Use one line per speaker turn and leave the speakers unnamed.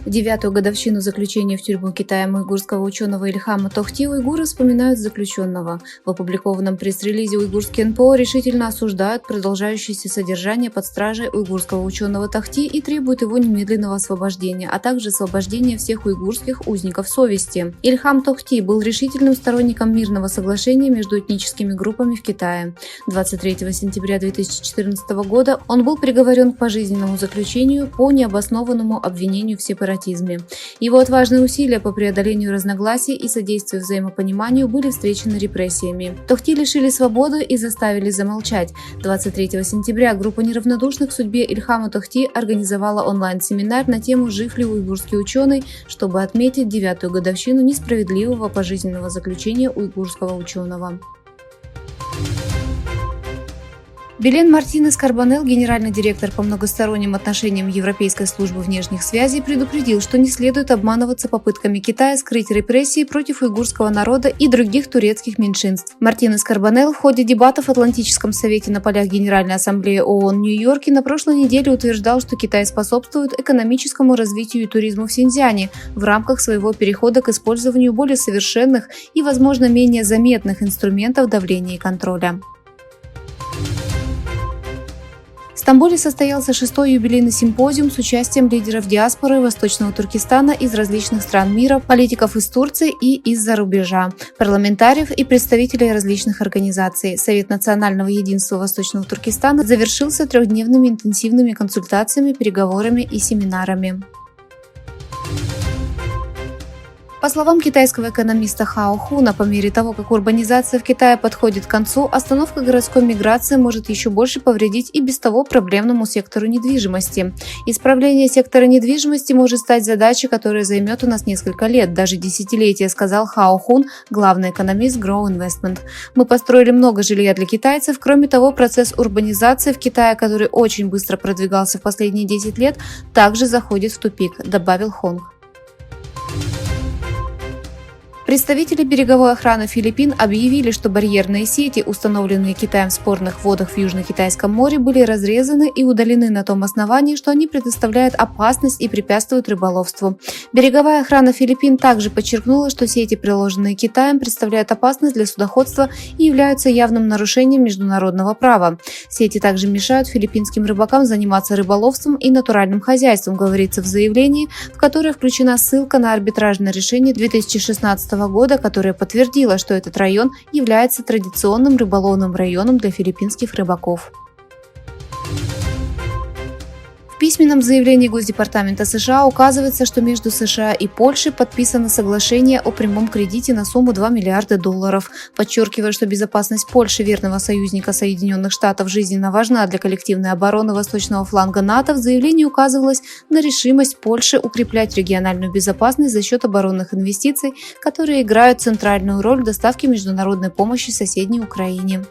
В 9-ю годовщину заключения в тюрьму Китая уйгурского ученого Ильхама Тохти уйгуры вспоминают заключенного. В опубликованном пресс-релизе уйгурские НПО решительно осуждают продолжающееся содержание под стражей уйгурского ученого Тохти и требуют его немедленного освобождения, а также освобождения всех уйгурских узников совести. Ильхам Тохти был решительным сторонником мирного соглашения между этническими группами в Китае. 23 сентября 2014 года он был приговорен к пожизненному заключению по необоснованному обвинению в сепаратизме. Его отважные усилия по преодолению разногласий и содействию взаимопониманию были встречены репрессиями. Тохти лишили свободы и заставили замолчать. 23 сентября группа неравнодушных к судьбе Ильхама Тохти организовала онлайн-семинар на тему «Жив ли уйгурский ученый?», чтобы отметить 9-ю годовщину несправедливого пожизненного заключения уйгурского ученого. Белен Мартинес Карбонел, генеральный директор по многосторонним отношениям Европейской службы внешних связей, предупредил, что не следует обманываться попытками Китая скрыть репрессии против уйгурского народа и других турецких меньшинств. Мартинес Карбонел в ходе дебатов в Атлантическом совете на полях Генеральной ассамблеи ООН в Нью-Йорке на прошлой неделе утверждал, что Китай способствует экономическому развитию и туризму в Синьцзяне в рамках своего перехода к использованию более совершенных и, возможно, менее заметных инструментов давления и контроля. В Стамбуле состоялся 6-й юбилейный симпозиум с участием лидеров диаспоры Восточного Туркестана из различных стран мира, политиков из Турции и из-за рубежа, парламентариев и представителей различных организаций. Совет национального единства Восточного Туркестана завершился трехдневными интенсивными консультациями, переговорами и семинарами. По словам китайского экономиста Хао Хуна, по мере того, как урбанизация в Китае подходит к концу, остановка городской миграции может еще больше повредить и без того проблемному сектору недвижимости. Исправление сектора недвижимости может стать задачей, которая займет у нас несколько лет, даже десятилетия, сказал Хао Хун, главный экономист Grow Investment. Мы построили много жилья для китайцев. Кроме того, процесс урбанизации в Китае, который очень быстро продвигался в последние 10 лет, также заходит в тупик, добавил Хонг. Представители береговой охраны Филиппин объявили, что барьерные сети, установленные Китаем в спорных водах в Южно-Китайском море, были разрезаны и удалены на том основании, что они предоставляют опасность и препятствуют рыболовству. Береговая охрана Филиппин также подчеркнула, что сети, приложенные Китаем, представляют опасность для судоходства и являются явным нарушением международного права. Сети также мешают филиппинским рыбакам заниматься рыболовством и натуральным хозяйством, говорится в заявлении, в которое включена ссылка на арбитражное решение 2016 года, которое подтвердило, что этот район является традиционным рыболовным районом для филиппинских рыбаков. В письменном заявлении Госдепартамента США указывается, что между США и Польшей подписано соглашение о прямом кредите на сумму $2 миллиарда, подчеркивая, что безопасность Польши, верного союзника Соединенных Штатов, жизненно важна для коллективной обороны восточного фланга НАТО. В заявлении указывалось на решимость Польши укреплять региональную безопасность за счет оборонных инвестиций, которые играют центральную роль в доставке международной помощи соседней Украине.